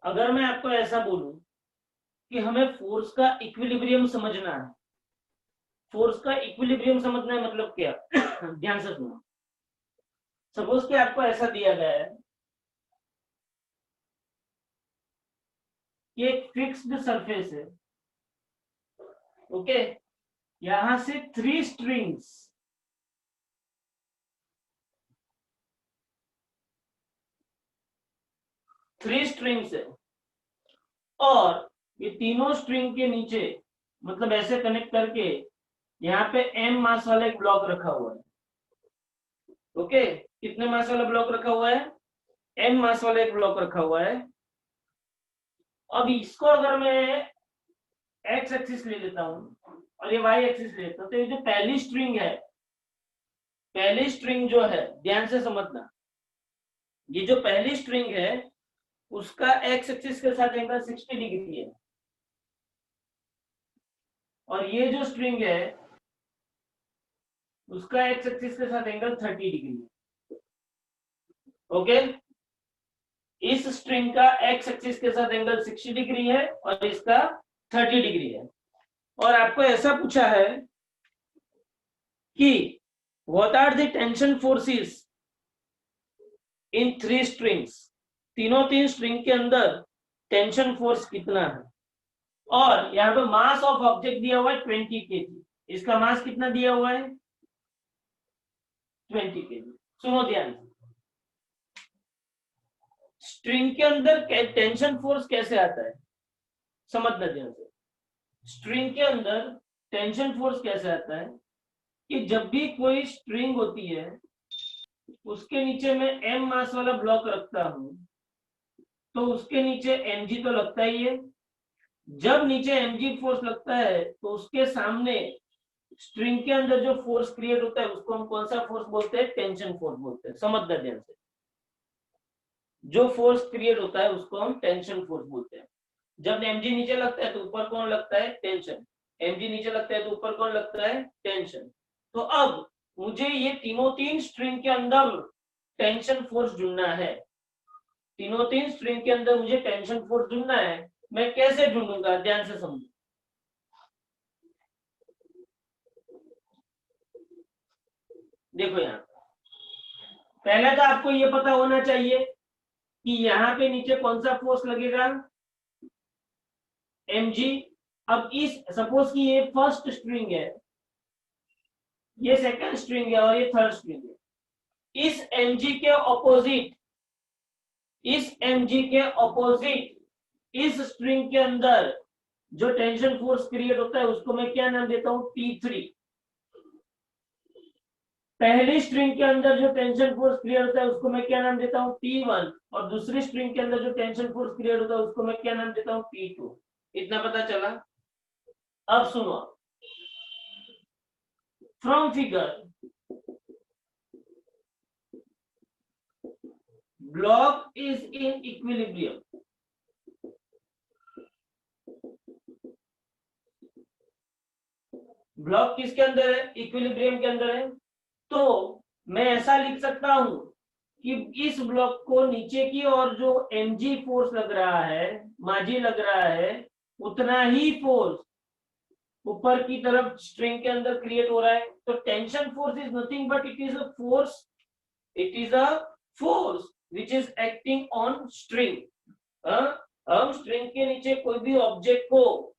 अगर मैं आपको ऐसा बोलूं कि हमें फोर्स का इक्विलिब्रियम समझना है, फोर्स का इक्विलिब्रियम समझना है मतलब क्या? ध्यान से सुनो। सपोज कि आपको ऐसा दिया गया है कि एक फिक्स्ड सरफेस है, ओके, यहां से 3 स्ट्रिंग्स, है, और ये तीनों स्ट्रिंग के नीचे मतलब ऐसे कनेक्ट करके यहाँ पे m मास वाला एक ब्लॉक रखा हुआ है, ओके। कितने मास वाला ब्लॉक रखा हुआ है? m मास वाला एक ब्लॉक रखा हुआ है। अब इसको अगर मैं x एक्सिस ले लेता हूं और ये y एक्सिस ले लेता हूं, तो ये जो पहली स्ट्रिंग है, पहली स्ट्रिंग जो है, ध्यान से समझना, ये जो पहली स्ट्रिंग है उसका x एक्सिस के साथ एंगल 60 डिग्री है, और ये जो स्ट्रिंग है उसका x एक्सिस के साथ एंगल 30 डिग्री है, ओके। इस स्ट्रिंग का x एक्सिस के साथ एंगल 60 डिग्री है और इसका 30 डिग्री है। और आपको ऐसा पूछा है कि what are the tension forces in 3 strings, तीन स्ट्रिंग के अंदर टेंशन फोर्स कितना है। और यहाँ पे मास ऑफ ऑब्जेक्ट दिया हुआ है 20 kg, इसका मास कितना दिया हुआ है? 20 kg। सुनो ध्यान से, स्ट्रिंग के अंदर टेंशन फोर्स कैसे आता है, समझना ध्यान से। स्ट्रिंग के अंदर टेंशन फोर्स कैसे आता है कि जब भी कोई स्ट्रिंग होती है उसके नीचे मैं m मास वाला ब्लॉक रखता हूं तो उसके नीचे mg तो लगता ही है। जब नीचे mg फोर्स लगता है तो उसके सामने स्ट्रिंग के अंदर जो फोर्स क्रिएट होता है उसको हम कौन सा फोर्स बोलते हैं? टेंशन फोर्स बोलते हैं। समझना ध्यान से, जो फोर्स क्रिएट होता है उसको हम टेंशन फोर्स बोलते हैं। जब mg नीचे लगता है तो ऊपर कौन लगता है? टेंशन। mg नीचे लगता है तो ऊपर कौन लगता है? टेंशन। तो अब मुझे ये तीन स्ट्रिंग के अंदर टेंशन फोर्स ढूंढना है, तीन स्ट्रिंग के अंदर मुझे टेंशन फोर्स ढूंढना है। मैं कैसे ढूंढूंगा? ध्यान से समझो। देखो यहाँ पहले तो आपको ये पता होना चाहिए कि यहाँ पे नीचे कौन सा फोर्स लगेगा? mg। अब इस सपोज कि ये फर्स्ट स्ट्रिंग है, ये सेकंड स्ट्रिंग है और ये थर्ड स्ट्रिंग है। इस mg के ऑपोजिट, इस mg के ऑपोजिट इस स्ट्रिंग के अंदर जो टेंशन फोर्स क्रिएट होता है उसको मैं क्या नाम देता हूं? T3। पहली स्ट्रिंग के अंदर जो टेंशन फोर्स क्रिएट होता है उसको मैं क्या नाम देता हूं? T1। और दूसरी स्ट्रिंग के अंदर जो टेंशन फोर्स क्रिएट होता है उसको मैं क्या नाम देता हूं? T2। इतना पता चला? अब सुनो, from figure block is in equilibrium, block किसके अंदर है? इक्विलिब्रियम के अंदर है। तो मैं ऐसा लिख सकता हूं कि इस ब्लॉक को नीचे की और जो mg फोर्स लग रहा है, माजी लग रहा है, उतना ही फोर्स ऊपर की तरफ स्ट्रिंग के अंदर क्रिएट हो रहा है। तो tension force is nothing but it is a force, it is a force which is acting on string. हम स्ट्रिंग के नीचे कोई भी ऑब्जेक्ट को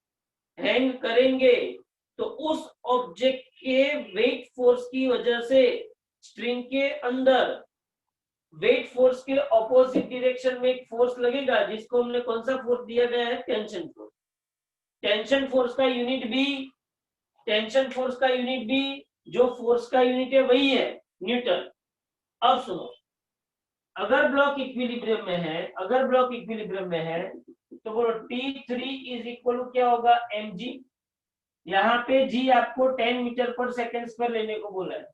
हैंग करेंगे तो उस ऑब्जेक्ट के वेट फोर्स की वजह से स्ट्रिंग के अंदर वेट फोर्स के ऑपोजिट डायरेक्शन में एक फोर्स लगेगा जिसको हमने कौन सा फोर्स दिया गया है? Tension force. टेंशन फोर्स का यूनिट भी, टेंशन फोर्स का यूनिट भी जो फोर्स का यूनिट है वही है, न्यूटन। अब सुनो, अगर ब्लॉक इक्विलिब्रियम में है, अगर ब्लॉक इक्विलिब्रियम में है तो बोलो T3 इज इक्वल टू क्या होगा? mg। यहाँ पे g आपको 10 मीटर पर सेकेंड स्क्वायर लेने को बोला है।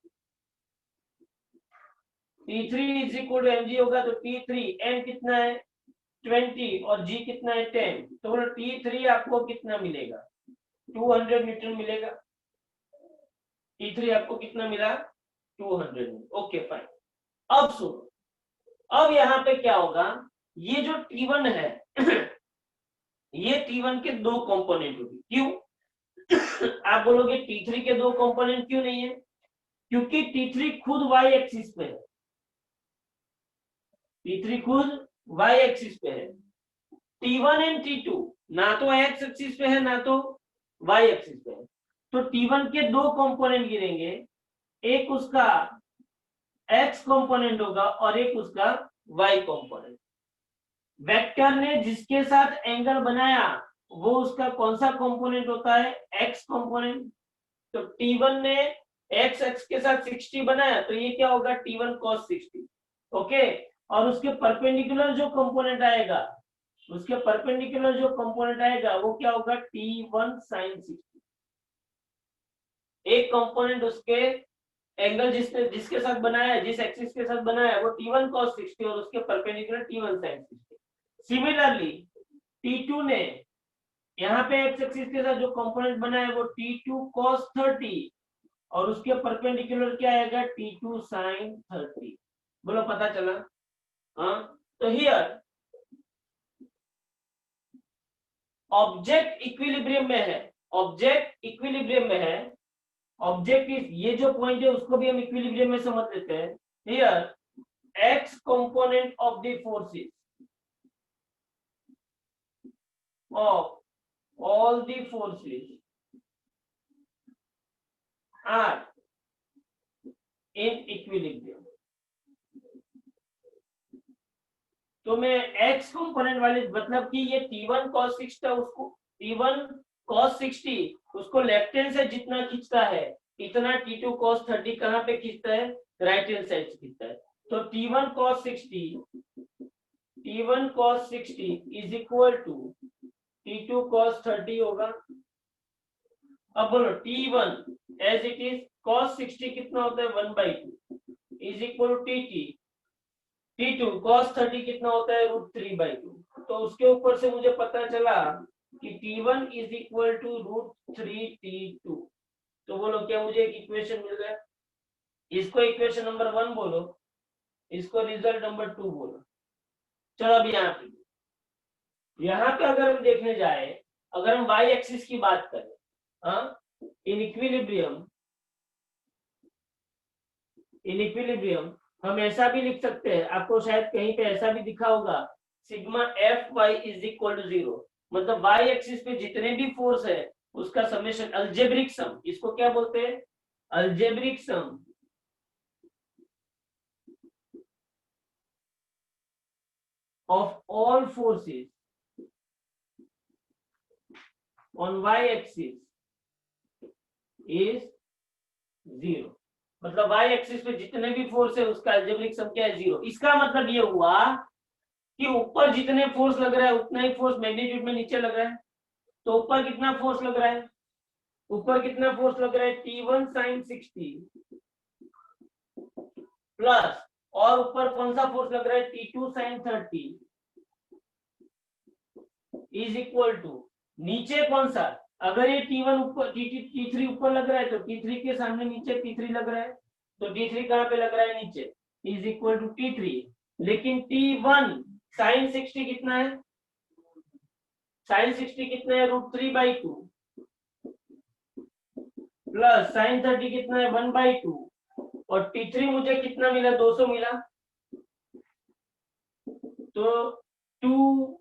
T3 is equal to mg होगा तो T3 m कितना है? 20 और g कितना है? 10। तो बोलो T3 आपको कितना मिलेगा? 200 न्यूटन मिलेगा। T3 आपको कितना मिला? 200। Okay fine. अब सुनो, अब यहाँ पे क्या होगा? ये जो T1 है, ये T1 के दो कंपोनेंट होगी। क्यों? आप बोलोगे T3 के दो कंपोनेंट क्यों नहीं है? क्योंकि T3 खुद y एक्सिस पे है। T3 खुद y एक्सिस पे है। T1 एंड T2 ना तो x एक्सिस पे है ना तो y एक्सिस पे है। तो T1 के दो कंपोनेंट गिरेंगे, एक उसका x कंपोनेंट होगा और एक उसका y कंपोनेंट। वेक्टर ने जिसके साथ एंगल बनाया वो उसका कौन सा कंपोनेंट होता है? x component. तो T1 ने x एक्स के साथ 60 बनाया तो ये क्या होगा? T1 cos 60। ओके, और उसके परपेंडिकुलर जो कंपोनेंट आएगा, उसके परपेंडिकुलर जो कंपोनेंट आएगा वो क्या होगा? T1 sin 60। एक कंपोनेंट उसके एंगल जिसके साथ बनाया है, जिस एक्सिस के साथ बनाया है वो T1 cos 60 और उसके perpendicular T1 sin 60। Similarly T2 ने यहाँ पे एक्स एक्सिस के साथ जो कंपोनेंट बनाया है वो T2 cos 30 और उसके परपेंडिकुलर क्या आएगा? T2 sin 30। बोलो पता चला? हाँ, तो हियर ऑब्जेक्ट इक्विलिब्रियम में है, ऑब्जेक्ट इक्विलिब्रियम में है। ऑब्जेक्ट इज, ये जो पॉइंट है उसको भी हम इक्विलिब्रियम में समझ लेते हैं। Here x component of the forces of all the forces are in equilibrium। तो मैं x कंपोनेंट वाले, मतलब कि ये T1 cos 60 था, उसको T1 cos 60 उसको लेफ्ट हैंड से जितना खींचता है इतना T2 cos 30 कहाँ पे खींचता है? राइट हैंड साइड से खींचता है। तो T1 cos 60 is equal to T2 cos 30 होगा। अब बोलो T1 as it is cos 60 कितना होता है? 1/2 is equal to T2 cos 30 कितना होता है? √3/2। तो उसके ऊपर से मुझे पता चला कि T1 is equal to √3T2। तो बोलो क्या मुझे एक इक्वेशन मिल गया? इसको इक्वेशन नंबर 1 बोलो, इसको रिजल्ट नंबर 2 बोलो। चलो अब यहाँ पे अगर हम देखने जाए, अगर हम y एक्सिस की बात करें, हाँ, इन इक्विलिब्रियम हम ऐसा भी लिख सकते हैं, आपको शायद कहीं पे ऐसा भी दिखा होगा, sigma Fy is equal to 0। मतलब y एक्सिस पे जितने भी फोर्स है उसका समेशन, अल्जेब्रिक सम, इसको क्या बोलते हैं? Algebraic sum of all forces on y axis is 0। मतलब y एक्सिस पे जितने भी फोर्स है उसका अल्जेब्रिक सम क्या है? 0। इसका मतलब ये हुआ कि ऊपर जितने फोर्स लग रहा है उतना ही फोर्स मैग्नीट्यूड में नीचे लग रहा है। तो ऊपर कितना फोर्स लग रहा है? ऊपर कितना फोर्स लग रहा है? T1 sin 60 प्लस, और ऊपर कौन सा फोर्स लग रहा है? T2 sin 30 is equal to, नीचे कौन सा? अगर ये T1 ऊपर, T3 ऊपर लग रहा है तो T3 के सामने नीचे T3 लग रहा है, तो T3 कहाँ पे लग रहा है? नीचे, इज इक्वल टू T3। लेकिन T1 sin 60 कितना है? sin 60 कितना है? √3/2 प्लस sin 30 कितना है? 1/2 और T3 मुझे कितना मिला? 200 मिला। तो 2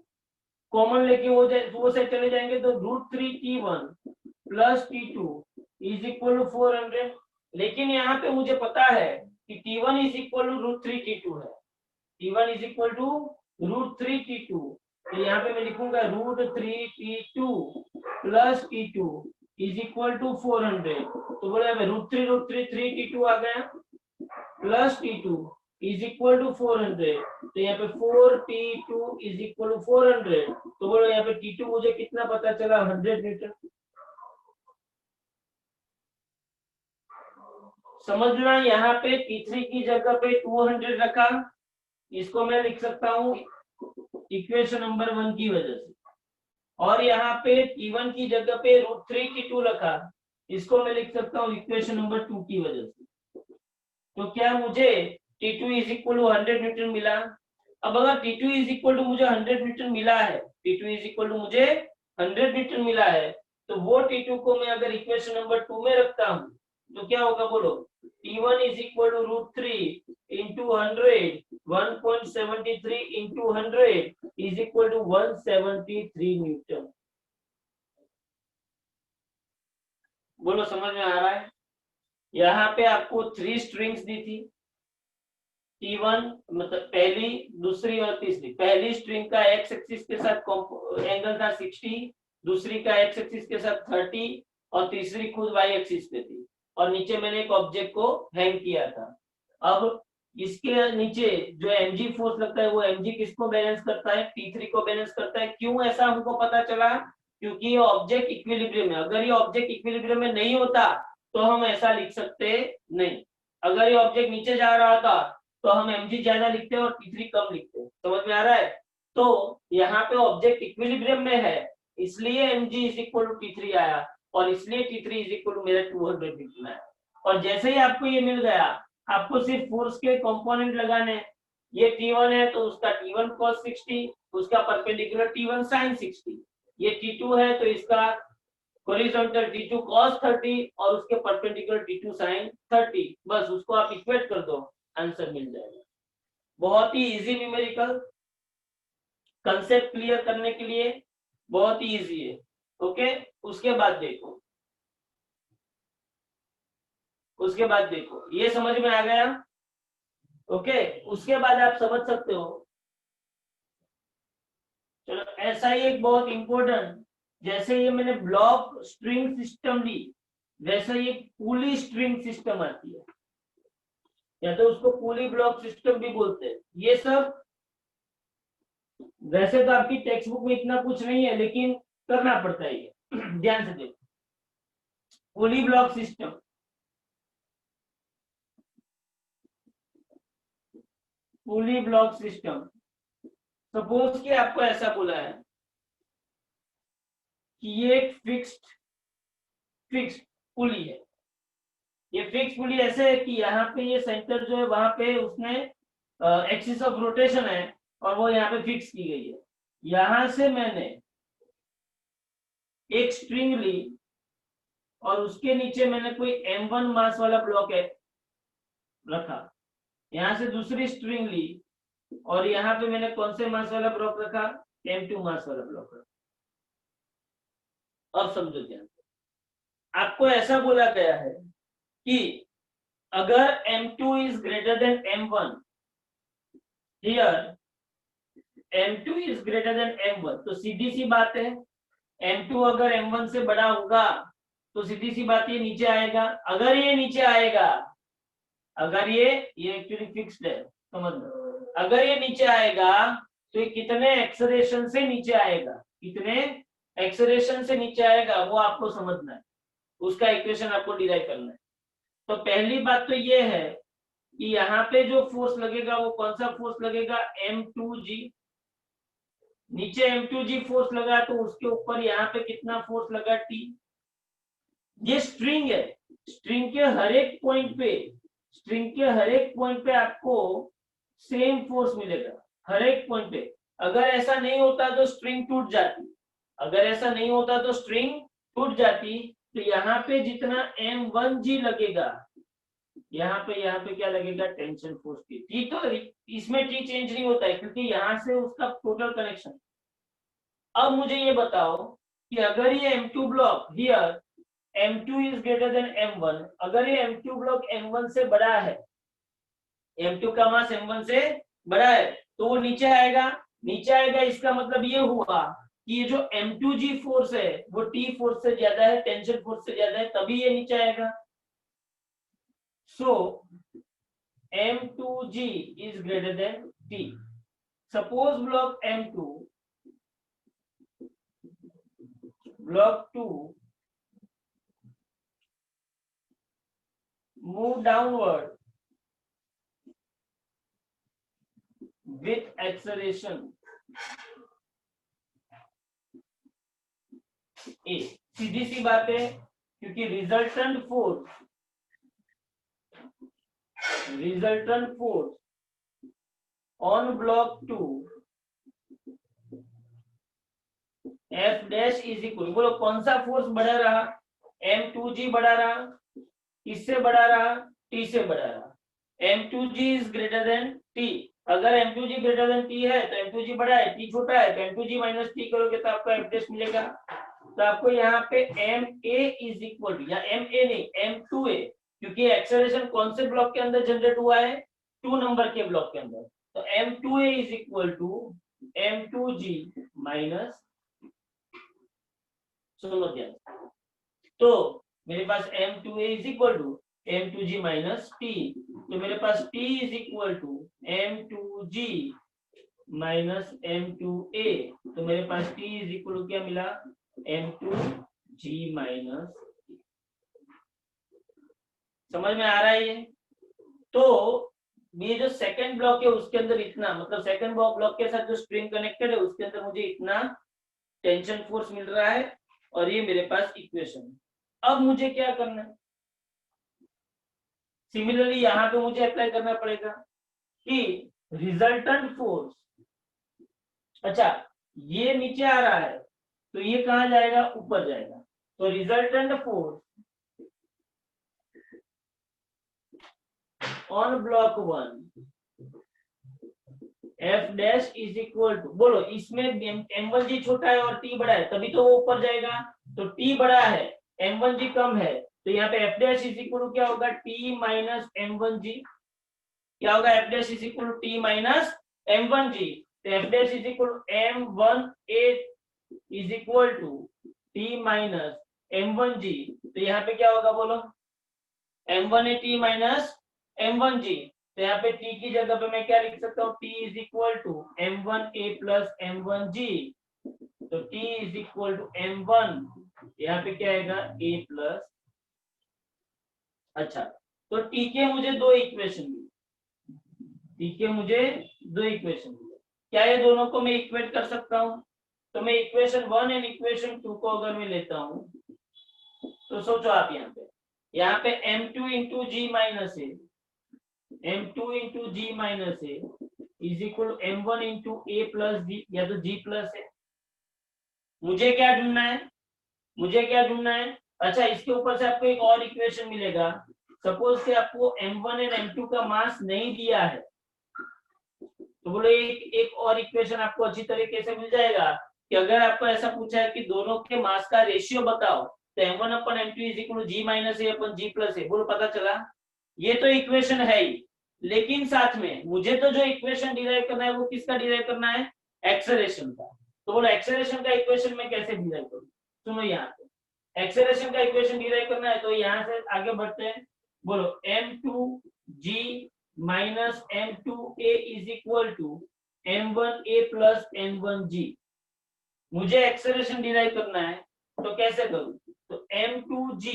कॉमन लेके वो से चले जाएंगे तो √3T1 plus T2 is equal to 400। लेकिन यहाँ पे मुझे पता है कि T1 is equal to √3T2 है। T1 is equal to √3T2, तो यहाँ पे मैं लिखूंगा √3T2 plus T2 is equal to 400। तो बोला √3 आ गया plus T2 is equal to 400। तो यहाँ पे 4T2 इज इक्वल टू 400। तो बोलो यहाँ पे T2 मुझे कितना पता चला? 100 न्यूटन। समझना, यहाँ पे T3 की जगह पे 200 रखा, इसको मैं लिख सकता हूँ इक्वेशन नंबर 1 की वजह से। और यहाँ पे T1 की जगह पे √3T2 रखा, इसको मैं लिख सकता हूँ इक्वेशन नंबर 2 की वजह से। तो क्या मुझे T2 is equal to 100 Newton मिला? अब अगर T2 इज इक्वल टू मुझे 100 न्यूटन मिला है, T2 इज इक्वल टू मुझे 100 न्यूटन मिला है, तो वो T2 को मैं अगर इक्वेशन नंबर 2 में रखता हूँ तो क्या होगा बोलो, T1 is equal to √3 into 100, 1.73 into 100 is equal to 173 newton. बोलो समझ में आ रहा है? यहाँ पे आपको 3 स्ट्रिंग्स दी थी, T1 मतलब पहली, दूसरी और तीसरी। पहली स्ट्रिंग का एक्स एक्सिस के साथ एंगल था 60, दूसरी का एक्स एक्सिस के साथ 30 और तीसरी खुद वाई एक्सिस पे थी, और नीचे मैंने एक ऑब्जेक्ट को हैंग किया था। अब इसके नीचे जो mg फोर्स लगता है वो mg किसको बैलेंस करता है, T3 को बैलेंस करता है। क्यों ऐसा हमको पता चला? क्योंकि ये ऑब्जेक्ट इक्विलिब्रियम है। अगर ये ऑब्जेक्ट इक्विलिब्रियम में नहीं होता तो हम ऐसा लिख सकते नहीं। अगर ये ऑब्जेक्ट नीचे जा रहा था तो हम mg ज्यादा लिखते हैं और T3 कम लिखते हैं। समझ में आ रहा है? तो यहाँ पे ऑब्जेक्ट इक्विलिब्रियम में है, इसलिए mg is equal to T3 आया, और इसलिए T3 इज इक्वल टू मेरा 200 न्यूटन आया। और जैसे ही आपको ये मिल गया, आपको सिर्फ फोर्स के कंपोनेंट लगाने हैं। ये T1 है तो उसका T1 cos 60, उसका परपेंडिकुलर T1 sin 60। ये T2 है तो इसका हॉरिजॉन्टल T2 cos 30 और उसके परपेंडिकुलर T2 sin 30। बस उसको आप इक्वेट कर दो, आंसर मिल जाएगा। बहुत ही इजी न्यूमेरिकल, कंसेप्ट क्लियर करने के लिए बहुत ही इजी है। ओके, उसके बाद देखो, उसके बाद देखो, ये समझ में आ गया? ओके, उसके बाद आप समझ सकते हो। चलो, ऐसा ही एक बहुत इंपॉर्टेंट, जैसे ये मैंने ब्लॉक स्ट्रिंग सिस्टम ली, वैसे ये पुली स्ट्रिंग सिस्टम आती है, या तो उसको पुली ब्लॉक सिस्टम भी बोलते हैं। ये सब वैसे तो आपकी टेक्स्ट बुक में इतना कुछ नहीं है, लेकिन करना पड़ता है ये। ध्यान से देखो, पुली ब्लॉक सिस्टम, पुली ब्लॉक सिस्टम। सपोज कि आपको ऐसा बोला है कि ये एक फिक्स्ड पुली है। ये फिक्स पुली ऐसे है कि यहाँ पे ये सेंटर जो है वहां पे उसने एक्सिस ऑफ रोटेशन है और वो यहाँ पे फिक्स की गई है। यहां से मैंने एक स्ट्रिंग ली और उसके नीचे मैंने कोई m1 मास वाला ब्लॉक है रखा। यहां से दूसरी स्ट्रिंग ली और यहाँ पे मैंने कौन से मास वाला ब्लॉक रखा, m2 मास वाला ब्लॉक रखा। अब समझो ध्यान, आपको ऐसा बोला गया है कि अगर m2 is greater than m1, here m2 is greater than m1, तो सीधी सी बात है m2 अगर m1 से बड़ा होगा तो सीधी सी बात ये नीचे आएगा। अगर ये नीचे आएगा, अगर ये एक्चुअली फिक्स्ड है, समझ लो, अगर ये नीचे आएगा तो ये कितने एक्सेलरेशन से नीचे आएगा, कितने एक्सेलरेशन से नीचे आएगा वो आपको समझना है, उसका इक्वेशन आपको डिराइव करना है। तो पहली बात तो ये है कि यहाँ पे जो फोर्स लगेगा वो कौन सा फोर्स लगेगा, m2g। नीचे m2g फोर्स लगा तो उसके ऊपर यहाँ पे कितना फोर्स लगा, t। ये स्ट्रिंग है, स्ट्रिंग के हर एक पॉइंट पे, स्ट्रिंग के हर एक पॉइंट पे आपको सेम फोर्स मिलेगा, हर एक पॉइंट पे। अगर ऐसा नहीं होता तो स्ट्रिंग टूट जाती, अगर ऐसा नहीं होता तो स्ट्रिंग टूट जाती। तो यहाँ पे जितना m1g लगेगा, यहाँ पे क्या लगेगा, टेंशन फोर्स की। टी तो इसमें टी चेंज नहीं होता है क्योंकि यहाँ से उसका टोटल कनेक्शन। अब मुझे ये बताओ कि अगर ये m2 block here m2 is greater than m1, अगर ये m2 ब्लॉक m1 से बड़ा है, m2 का मास m1 से बड़ा है, तो वो नीचे आएगा। नीचे आएगा इसका मतलब ये हुआ कि ये जो m2g फोर्स है वो t फोर्स से ज्यादा है, टेंशन फोर्स से ज्यादा है, तभी ये नीचे आएगा। So m2g is greater than t. Suppose block m2, block 2 move downward with acceleration a। सीधी सी बात है क्योंकि resultant force on block 2 F dash is equal, बोलो कौन सा फोर्स बढ़ा रहा, m2g बढ़ा रहा, किससे बढ़ा रहा, t से बढ़ा रहा, m2g is greater than t, अगर m2g ग्रेटर देन t है तो m2g बड़ा है, t छोटा है, तो m2g माइनस t करोगे तो आपको f डैश मिलेगा। तो आपको यहाँ पे ma इज इक्वल टू, या ma नहीं m2a, क्योंकि एक्सेलरेशन कौन से ब्लॉक के अंदर जनरेट हुआ है, 2 नंबर के ब्लॉक के अंदर, तो m2a is equal to m2g minus, सुनो ध्यान, तो मेरे पास m2a is equal to m2g minus t, तो मेरे पास t is equal to m2g minus m2a, तो मेरे पास t इज इक्वल टू क्या मिला, m2g माइनस, समझ में आ रहा है ये। तो ये जो सेकंड ब्लॉक है उसके अंदर इतना, मतलब सेकंड ब्लॉक के साथ जो स्प्रिंग कनेक्टेड है उसके अंदर मुझे इतना टेंशन फोर्स मिल रहा है, और ये मेरे पास इक्वेशन है। अब मुझे क्या करना है, सिमिलरली यहाँ पे मुझे अप्लाई करना पड़ेगा कि रिजल्टेंट फोर्स, अच्छा ये नीचे आ रहा है तो ये कहाँ जाएगा, ऊपर जाएगा, तो resultant force on block 1 F dash is equal to, बोलो इसमें m1g छोटा है और t बड़ा है तभी तो वो ऊपर जाएगा, तो t बड़ा है m1g कम है, तो यहाँ पे f dash is equal to क्या होगा, t माइनस m1g, क्या होगा, f dash is equal to t minus m1g, तो f dash is equal to m1a is equal to t minus m1g, तो यहाँ पे क्या होगा बोलो, m1a t माइनस m1g, तो यहाँ पे t की जगह पे मैं क्या लिख सकता हूँ, t is equal to m1a plus m1g, तो t is equal to m1, यहाँ पे क्या आएगा a प्लस, अच्छा तो t के मुझे दो इक्वेशन मिले, t के मुझे दो इक्वेशन मिले, क्या ये दोनों को मैं इक्वेट कर सकता हूँ, तो मैं इक्वेशन 1 एंड इक्वेशन 2 को अगर मैं लेता हूँ तो सोचो आप यहाँ पे m2 into g minus a, m2 into g minus a is equal to m1 into a plus g, या तो g प्लस है, मुझे क्या ढूंढना है, मुझे क्या ढूंढना है, अच्छा इसके ऊपर से आपको एक और इक्वेशन मिलेगा, सपोज से आपको m1 एंड m2 का मास नहीं दिया है, तो बोलो एक और इक्वेशन आपको अच्छी तरीके से मिल जाएगा कि अगर आपको ऐसा पूछा है कि दोनों के मास का रेशियो बताओ, तो m1 upon m2 is equal to g minus a upon g plus a, बोलो पता चला, ये तो इक्वेशन है ही, लेकिन साथ में मुझे तो जो इक्वेशन डिराइव करना है वो किसका डिराइव करना है, एक्सेलरेशन का, तो बोलो एक्सेलरेशन का इक्वेशन मैं कैसे डिराइव करूँ, सुनो यहाँ पे एक्सेलरेशन का इक्वेशन डिराइव करना है, तो यहाँ से आगे बढ़ते हैं, बोलो m2g minus m2a is equal to m1a plus m1g, मुझे एक्सेलरेशन डिराइव करना है तो कैसे करूं, तो m2g,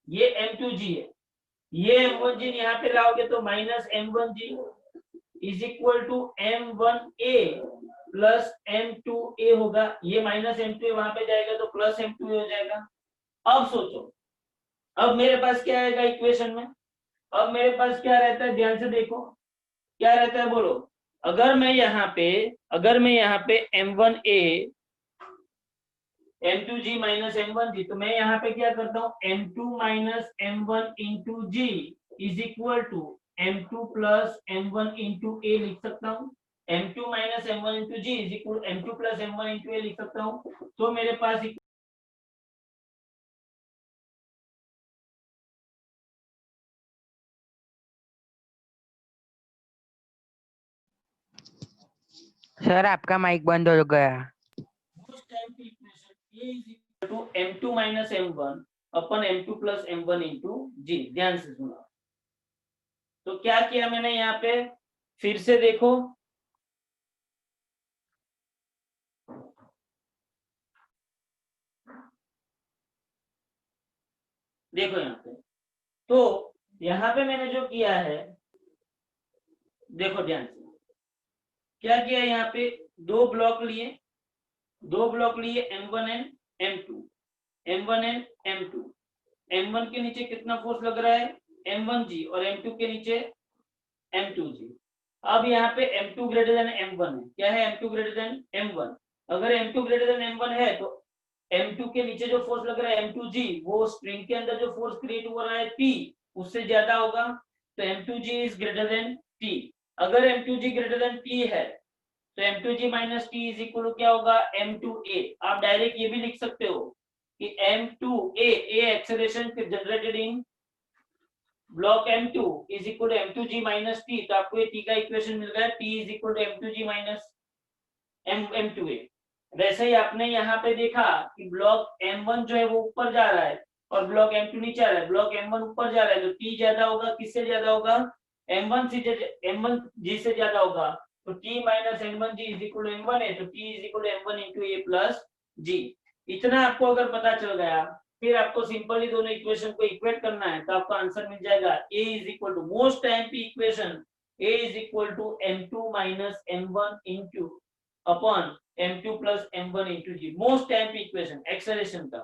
ये m2g है, ये m1g यहाँ पे लाओगे तो minus m1g is equal to m1a plus m2a होगा, ये माइनस m2a वहां पे जाएगा तो प्लस m2a हो जाएगा। अब सोचो, अब मेरे पास क्या आएगा इक्वेशन में, अब मेरे पास क्या रहता है, ध्यान से देखो क्या रहता है, बोलो अगर मैं यहाँ पे m1a m2g माइनस m1g, तो मैं यहाँ पे क्या करता हूँ m2 minus m1 into g is equal to m2 plus m1 into a लिख सकता हूँ, m2 minus m1 into g is equal m2 plus m1 into a लिख सकता हूँ, तो मेरे पास सर आपका माइक बंद हो गया। उस टाइम की equation a is equal to m2 minus m1 upon m2 plus m1 into g, ध्यान से सुना, तो क्या किया मैंने यहाँ पे, फिर से देखो देखो यहाँ पे, तो यहाँ पे मैंने जो किया है, देखो ध्यान से क्या किया, यहाँ पे दो ब्लॉक लिए m1 and m2, m1 and m2, m1 के नीचे कितना फोर्स लग रहा है m1g और m2 के नीचे m2g, अब यहाँ पे M2 ग्रेटर देन M1 है। क्या है? M2 greater than M1। अगर M2 ग्रेटर देन M1 है तो M2 के नीचे जो फोर्स लग रहा है M2G, वो स्ट्रिंग के अंदर जो फोर्स क्रिएट हो रहा है P, उससे ज्यादा होगा। तो M2G is greater than P। अगर M2G ग्रेटर देन P है तो M2G minus T is equal to क्या होगा? M2A। आप डायरेक्ट ये भी लिख सकते हो कि M2A acceleration generated in block M2 is equal to M2G minus T। तो आपको ये T का इक्वेशन मिल रहा है, T is equal to M2G minus M2A। वैसे ही आपने यहाँ पे देखा कि ब्लॉक M1 जो है वो ऊपर जा रहा है और ब्लॉक M2 नीचे आ रहा है। ब्लॉक M1 ऊपर जा रहा है तो T ज्यादा होगा। किससे ज्यादा होगा? M1G से ज्यादा होगा। तो T minus M1G is equal to M1 है, तो T is equal to M1 into A plus G। इतना आपको अगर पता चल गया, फिर आपको सिंपली दोनों इक्वेशन को इक्वेट करना है तो आपका आंसर मिल जाएगा A is equal to most MP equation, A is equal to M2 minus M1 into upon M2 plus M1 into G। Most MP equation acceleration का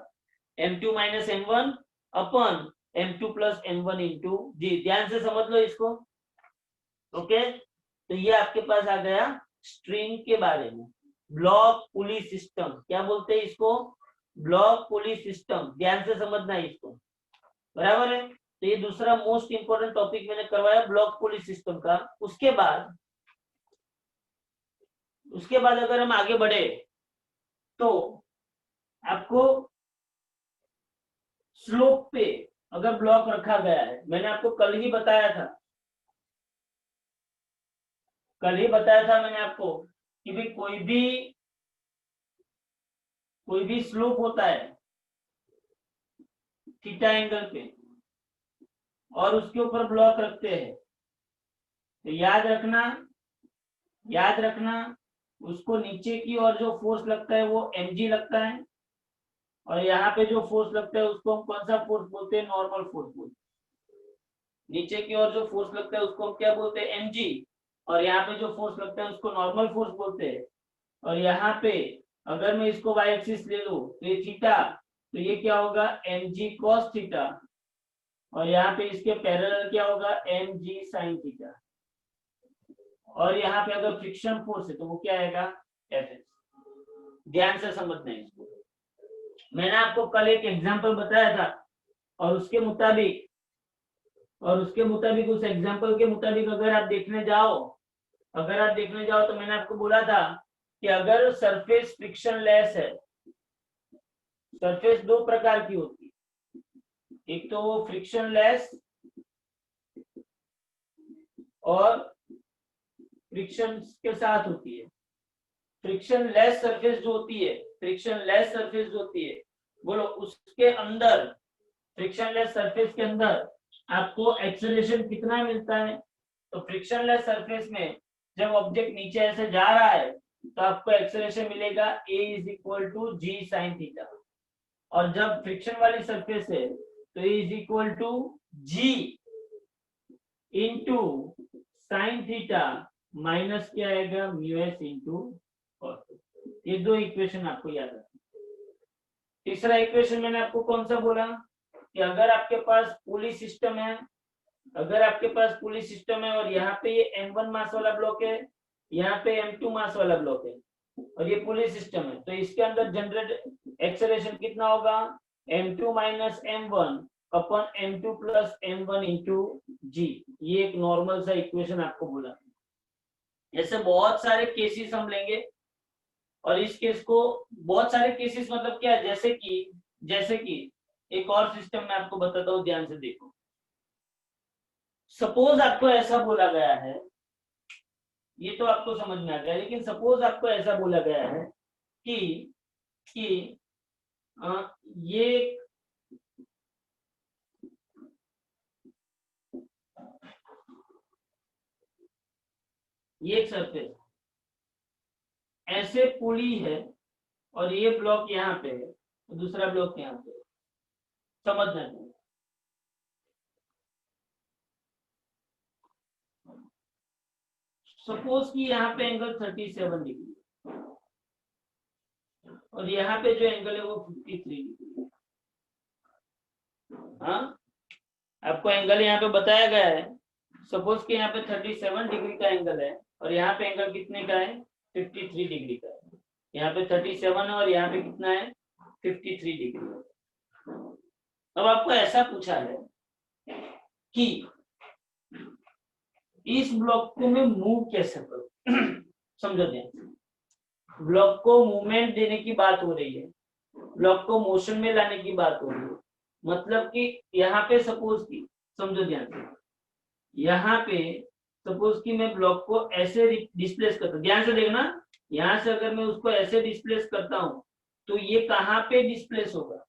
M2 minus M1 upon M2 plus M1 into G। ध्यान से समझ लो इसको। Okay, तो ये आपके पास आ गया string के बारे में। ब्लॉक पुली सिस्टम क्या बोलते हैं इसको? ब्लॉक पुली सिस्टम। ध्यान से समझना है इसको, बराबर है। तो ये दूसरा मोस्ट इंपोर्टेंट टॉपिक मैंने करवाया ब्लॉक पुली सिस्टम का। उसके बाद अगर हम आगे बढ़े तो आपको स्लोप पे अगर ब्लॉक रखा गया है, मैंने आपको कल ही बताया था मैंने आपको कि भाई कोई भी स्लोप होता है थीटा एंगल पे और उसके ऊपर ब्लॉक रखते हैं तो याद रखना उसको नीचे की ओर जो फोर्स लगता है वो mg लगता है और यहाँ पे जो फोर्स लगता है उसको हम कौन सा फोर्स बोलते हैं? नॉर्मल फोर्स बोलते हैं। नीचे की ओर जो फोर्स लगता है उसको हम क्या बोलते हैं? mg। और यहाँ पे जो फोर्स लगता है उसको नॉर्मल फोर्स बोलते हैं। और यहाँ पे अगर मैं इसको y एक्सिस ले लूं तो ये थीटा, तो ये क्या होगा? mg cos theta. और यहाँ पे इसके पैरेलल क्या होगा? mg sin theta. और यहाँ पे अगर फ्रिक्शन फोर्स है तो वो क्या आएगा? Fs। ध्यान से समझना है इसको। मैंने आपको कल एक एग्जांपल बताया था और उसके मुताबिक उस एग्जांपल के मुताबिक अगर आप देखने जाओ तो मैंने आपको बोला था कि अगर सरफेस फ्रिक्शनलेस है, सरफेस दो प्रकार की होती है, एक तो वो फ्रिक्शनलेस और फ्रिक्शन के साथ होती है। फ्रिक्शनलेस सरफेस जो होती है बोलो उसके अंदर, फ्रिक्शनलेस सरफेस के अंदर आपको एक्सेलरेशन कितना मिलता है? तो फ्रिक्शनलेस सरफेस में जब ऑब्जेक्ट नीचे ऐसे जा रहा है तो आपको एक्सेलरेशन मिलेगा A is equal to G sine theta. और जब फ्रिक्शन वाली सरफेस है तो A is equal to G into sine theta minus क्या आएगा? Mu S into cos. ये दो इक्वेशन आपको याद रखना। तीसरा इक्वेशन मैंने आपको कौन सा बोला कि अगर आपके पास पुली सिस्टम है और यहाँ पे ये M1 मास वाला ब्लॉक है, यहाँ पे M2 मास वाला ब्लॉक है और ये पुली सिस्टम है, तो इसके अंदर जनरेट एक्सेलरेशन कितना होगा? M2 minus M1 upon M2 plus M1 into G। ये एक नॉर्मल सा इक्वेशन आपको बोला। ऐसे बहुत सारे केसेस हम लेंगे और इस केस को बहुत सारे केसेस मतलब क्या है? जैसे कि एक और सिस्टम मैं आपको बताता हूँ, ध्यान से देखो। सपोज आपको ऐसा बोला गया है, ये तो आपको समझ में आ गया, लेकिन सपोज आपको ऐसा बोला गया है कि ये एक सरफेस ऐसे पुली है और ये ब्लॉक यहाँ पे है, दूसरा ब्लॉक यहाँ पे, समझना है। सपोज कि यहाँ पे एंगल 37 डिग्री और यहाँ पे जो एंगल है वो 53 डिग्री। हाँ, आपको एंगल यहाँ पे बताया गया है सपोज कि यहाँ पे 37 डिग्री का एंगल है और यहाँ पे एंगल कितने का है, 53 डिग्री का है। यहाँ पे 37 और यहाँ पे कितना है, 53 डिग्री। अब आपको ऐसा पूछा है कि इस ब्लॉक को मैं मूव कैसे करूं। समझो ध्यान, ब्लॉक को मूवमेंट देने की बात हो रही है, ब्लॉक को मोशन में लाने की बात हो रही है। मतलब कि यहाँ पे सपोज की, समझो ध्यान से, यहाँ पे सपोज कि मैं ब्लॉक को ऐसे डिस्प्लेस करता हूँ, ध्यान से देखना, यहाँ से अगर मैं उसको ऐसे डिस्प्लेस करता हूँ तो ये कहाँ पे डिस्प्लेस होगा।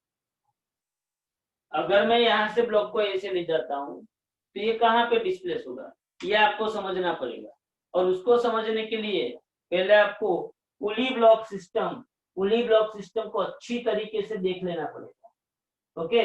अगर मैं यहाँ से ब्लॉक को ऐसे ले जाता हूँ तो ये कहाँ पे डिस्प्लेस होगा, ये आपको समझना पड़ेगा। और उसको समझने के लिए पहले आपको पुली ब्लॉक सिस्टम को अच्छी तरीके से देख लेना पड़ेगा। ओके,